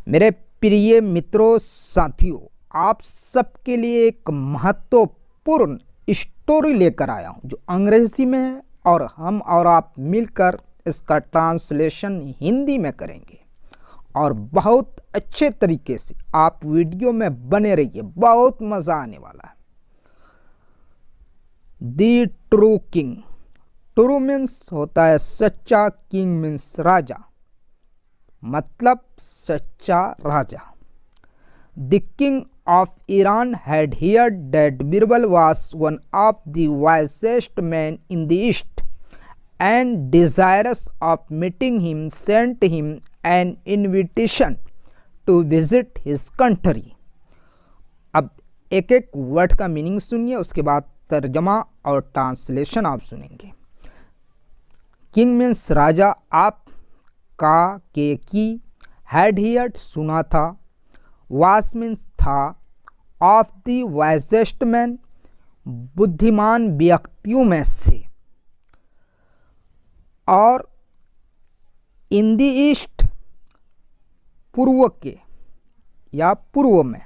मेरे प्रिय मित्रों, साथियों, आप सबके लिए एक महत्वपूर्ण स्टोरी लेकर आया हूं जो अंग्रेजी में है और हम और आप मिलकर इसका ट्रांसलेशन हिंदी में करेंगे और बहुत अच्छे तरीके से आप वीडियो में बने रहिए, बहुत मज़ा आने वाला है। The true king. True means होता है सच्चा, किंग मीन्स राजा, मतलब सच्चा राजा। The king of Iran had heard that Birbal was one of the wisest man in the east and desirous of meeting him sent him an invitation to visit his country. अब एक एक word का meaning सुनिए, उसके बाद तर्जमा और translation आप सुनेंगे। किंग मीन्स राजा, आप का के की, हैड हियर्ड सुना था, वास मीन्स था, ऑफ द वाइजेस्ट मैन बुद्धिमान व्यक्तियों में से, और इन द ईस्ट पूर्व के या पूर्व में,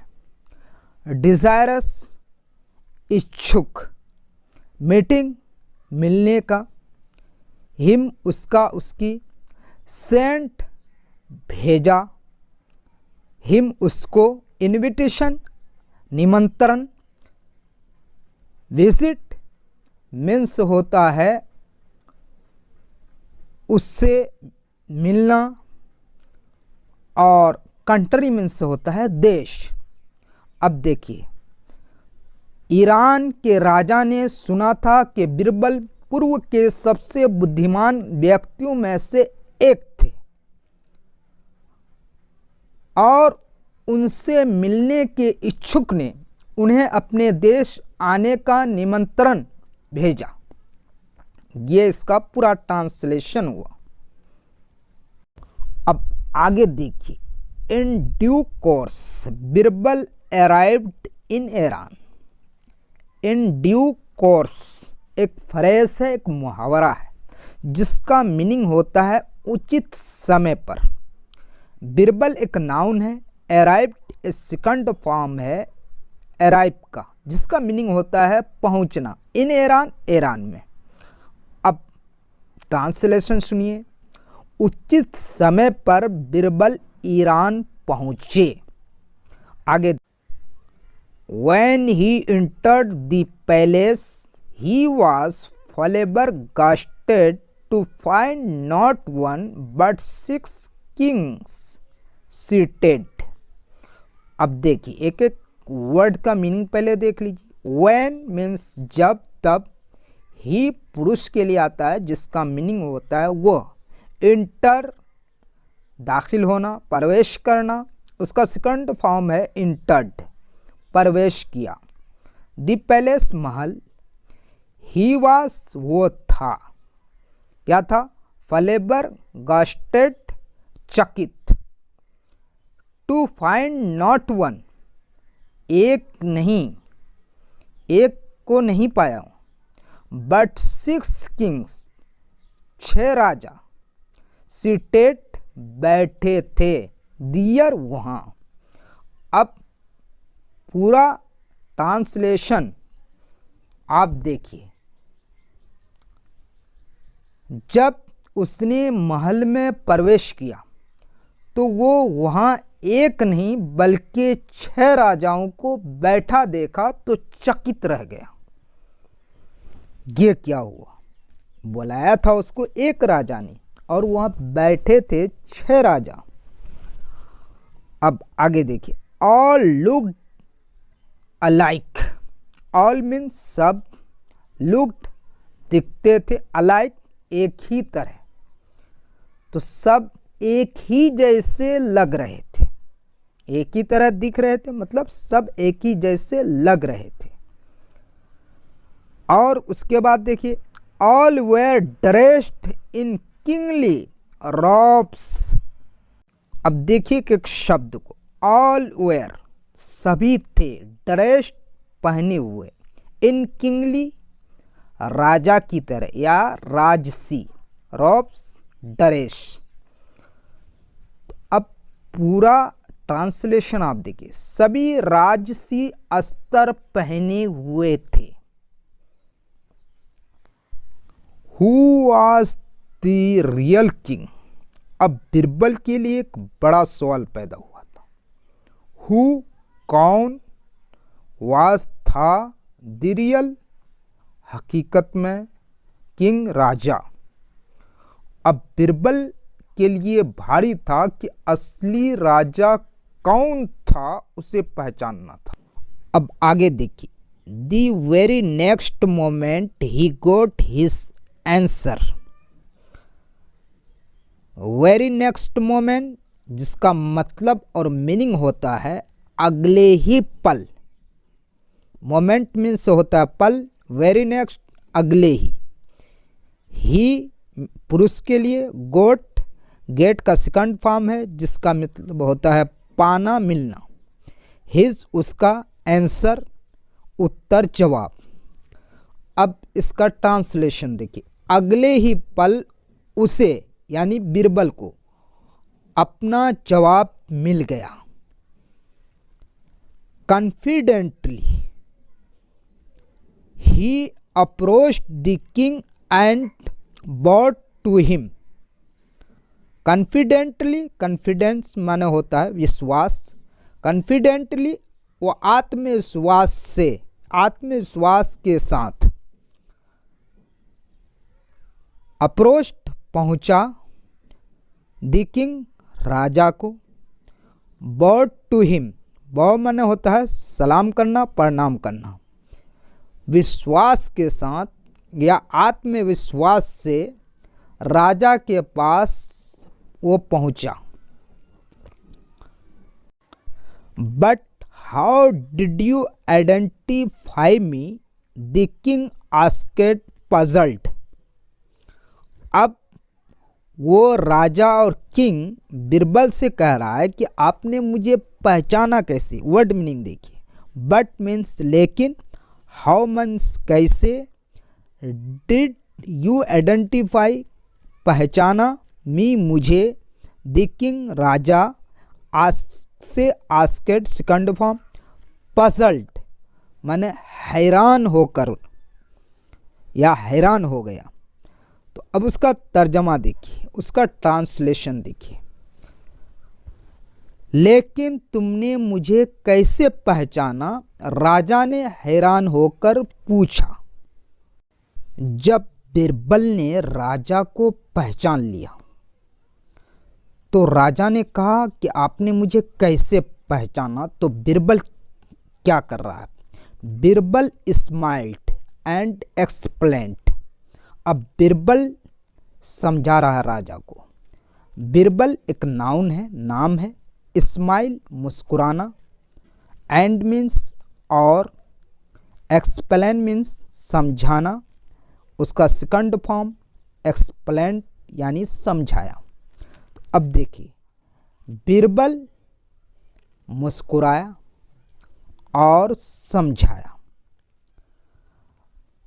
डिजायरस इच्छुक, मीटिंग मिलने का, हिम उसका उसकी, सेंट भेजा, हिम उसको, इनविटेशन निमंत्रण, विजिट मीन्स होता है उससे मिलना, और कंट्री मीन्स होता है देश। अब देखिए, ईरान के राजा ने सुना था कि बीरबल पूर्व के सबसे बुद्धिमान व्यक्तियों में से एक थे और उनसे मिलने के इच्छुक ने उन्हें अपने देश आने का निमंत्रण भेजा। ये इसका पूरा ट्रांसलेशन हुआ। अब आगे देखिए, in due course Birbal arrived in Iran. In due course एक फ्रेज है, एक मुहावरा है जिसका मीनिंग होता है उचित समय पर। बीरबल एक नाउन है, अराइव्ड एक सेकंड फॉर्म है अराइव का, जिसका मीनिंग होता है पहुंचना, इन ईरान, ईरान में। अब ट्रांसलेशन सुनिए, उचित समय पर बीरबल ईरान पहुंचे। आगे, When he entered the palace, he was flabbergasted to find not one but 6 kings seated. अब देखिए, एक एक वर्ड का मीनिंग पहले देख लीजिए। When means जब, तब, ही पुरुष के लिए आता है जिसका मीनिंग होता है वह, इंटर दाखिल होना, प्रवेश करना, उसका सेकंड फॉर्म है इंटर्ड, प्रवेश किया। दी पैलेस महल, ही वास वो था, क्या था, फ्लेबर गास्टेड चकित, टू फाइंड नॉट वन एक नहीं, एक को नहीं पाया, बट 6 किंग्स 6 राजा, सीटेड बैठे थे, दियर वहाँ। अब पूरा ट्रांसलेशन आप देखिए। जब उसने महल में प्रवेश किया तो वो वहाँ एक नहीं बल्कि 6 राजाओं को बैठा देखा तो चकित रह गया। ये क्या हुआ? बुलाया था उसको एक राजा ने और वहाँ बैठे थे 6 राजा। अब आगे देखिए, all looked alike. All means सब, लुक्ड दिखते थे, अलाइक एक ही तरह, तो सब एक ही जैसे लग रहे थे, एक ही तरह दिख रहे थे, मतलब सब एक ही जैसे लग रहे थे। और उसके बाद देखिए, all were dressed in kingly robes. अब देखिए कि एक शब्द को, ऑल वेयर सभी थे, ड्रेस्ड पहने हुए, इन किंगली राजा की तरह या राजसी, रॉब्स ड्रेस। अब पूरा ट्रांसलेशन आप देखिए, सभी राजसी अस्त्र पहने हुए थे। Who was the real king. अब बिरबल के लिए एक बड़ा सवाल पैदा हुआ था। हु कौन, वाज था, द रियल हकीकत में, किंग राजा। अब बिरबल के लिए भारी था कि असली राजा कौन था, उसे पहचानना था। अब आगे देखिए, द वेरी नेक्स्ट मोमेंट ही got his answer. Very next moment जिसका मतलब और मीनिंग होता है अगले ही पल। मोमेंट मीन्स होता है पल, वेरी नेक्स्ट अगले ही पुरुष के लिए, गोट गेट का सेकंड फॉर्म है जिसका मतलब होता है पाना, मिलना। हिज उसका, आंसर उत्तर, जवाब। अब इसका ट्रांसलेशन देखिए, अगले ही पल उसे यानी बिरबल को अपना जवाब मिल गया। कॉन्फिडेंटली ही approached the king and bowed to him. Confidently, confidence माने होता है विश्वास। कॉन्फिडेंटली वो आत्मविश्वास से, आत्मविश्वास के साथ अप्रोच्ड पहुंचा, द किंग राजा को, बॉट टू हिम, बॉ माने होता है सलाम करना, प्रणाम करना। विश्वास के साथ या आत्मविश्वास से राजा के पास वो पहुंचा। But how did you identify me, the king asked puzzled. अब वो राजा और किंग बिरबल से कह रहा है कि आपने मुझे पहचाना कैसे। वर्ड मीनिंग देखिए, बट मीन्स लेकिन, हाउ मीन्स कैसे, डिड यू आइडेंटिफाई पहचाना, मी मुझे, द किंग राजा, से आस्केड सेकंड फॉर्म, पजल्ड माने हैरान होकर या हैरान हो गया। तो अब उसका तर्जमा देखिए, उसका ट्रांसलेशन देखिए। लेकिन तुमने मुझे कैसे पहचाना, राजा ने हैरान होकर पूछा। जब बिरबल ने राजा को पहचान लिया तो राजा ने कहा कि आपने मुझे कैसे पहचाना। तो बिरबल क्या कर रहा है, बिरबल स्माइल्ड एंड एक्सप्लेन्ड। अब बिरबल समझा रहा है राजा को। बिरबल एक नाउन है, नाम है। स्माइल मुस्कुराना, एंड मीन्स और, एक्सप्लेन मीन्स समझाना। उसका सेकंड फॉर्म एक्सप्लेन यानी समझाया। तो अब देखिए, बिरबल मुस्कुराया और समझाया।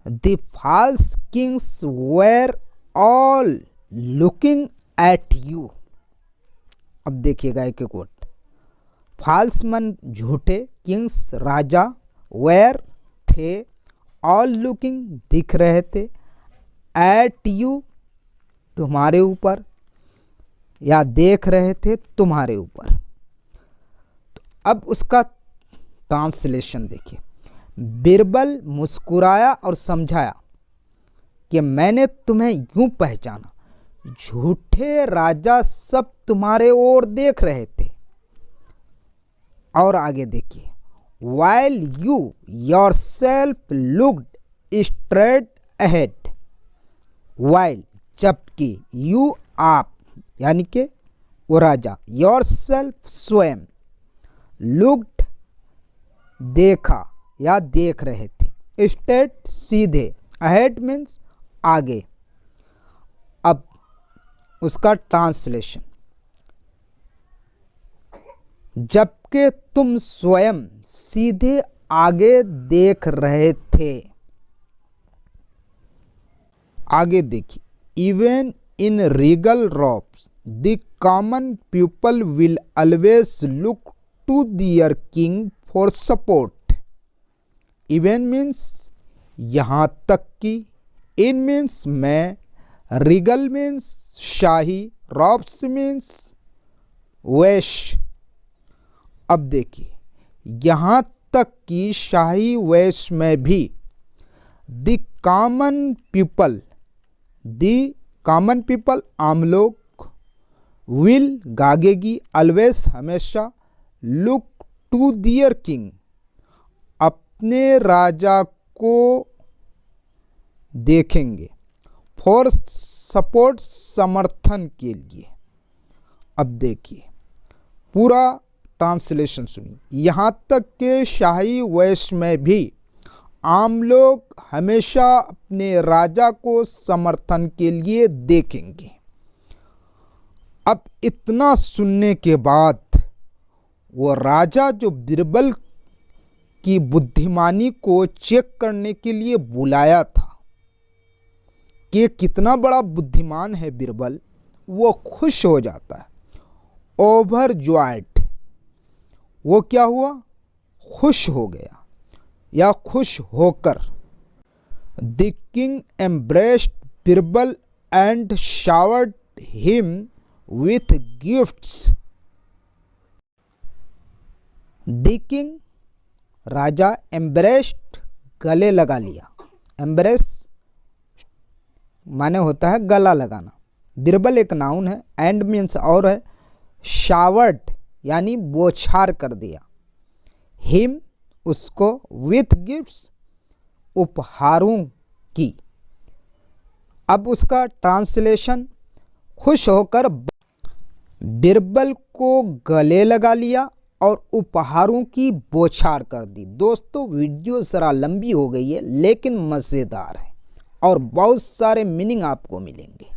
The false kings were all looking at you. अब देखिएगा एक एक कोट। फॉल्स मन झूठे, किंग्स राजा, वेर थे, ऑल लुकिंग दिख रहे थे, एट यू तुम्हारे ऊपर, या देख रहे थे तुम्हारे ऊपर। तो अब उसका ट्रांसलेशन देखिए, बिरबल मुस्कुराया और समझाया कि मैंने तुम्हें यूं पहचाना, झूठे राजा सब तुम्हारे ओर देख रहे थे। और आगे देखिए, while you yourself looked straight ahead, while जबकि, you आप यानी कि वो राजा, yourself स्वयं, looked देखा या देख रहे थे, straight सीधे, ahead means आगे। अब उसका ट्रांसलेशन, जबकि तुम स्वयं सीधे आगे देख रहे थे। आगे देखिए, even in regal robes the common people will always look to their king for support. Even means यहाँ तक कि, इन मीन्स मैं, रिगल मीन्स शाही, रॉब्स मीन्स वैश्य। अब देखिए, यहाँ तक कि शाही वैश्य में भी द कॉमन पीपल आम लोग, विल गागेगी, ऑलवेज हमेशा, लुक टू दियर किंग अपने राजा को देखेंगे, फॉर सपोर्ट समर्थन के लिए। अब देखिए पूरा ट्रांसलेशन सुनिए। यहाँ तक के शाही वैश्य में भी आम लोग हमेशा अपने राजा को समर्थन के लिए देखेंगे। अब इतना सुनने के बाद वो राजा जो बीरबल की बुद्धिमानी को चेक करने के लिए बुलाया था कि कितना बड़ा बुद्धिमान है बीरबल, वो खुश हो जाता है। ओवरजॉयड, वो क्या हुआ, खुश हो गया या खुश होकर। The king embraced Birbal and showered him with gifts. The king, Raja, embraced, गले लगा लिया। एम्ब्रेस माने होता है गला लगाना। बीरबल एक नाउन है, एंड मीन्स और है, शावर्ड यानी बौछार कर दिया, हिम उसको, विथ गिफ्ट्स उपहारों की। अब उसका ट्रांसलेशन, खुश होकर बीरबल को गले लगा लिया और उपहारों की बौछार कर दी। दोस्तों वीडियो ज़रा लंबी हो गई है लेकिन मज़ेदार है और बहुत सारे मीनिंग आपको मिलेंगे।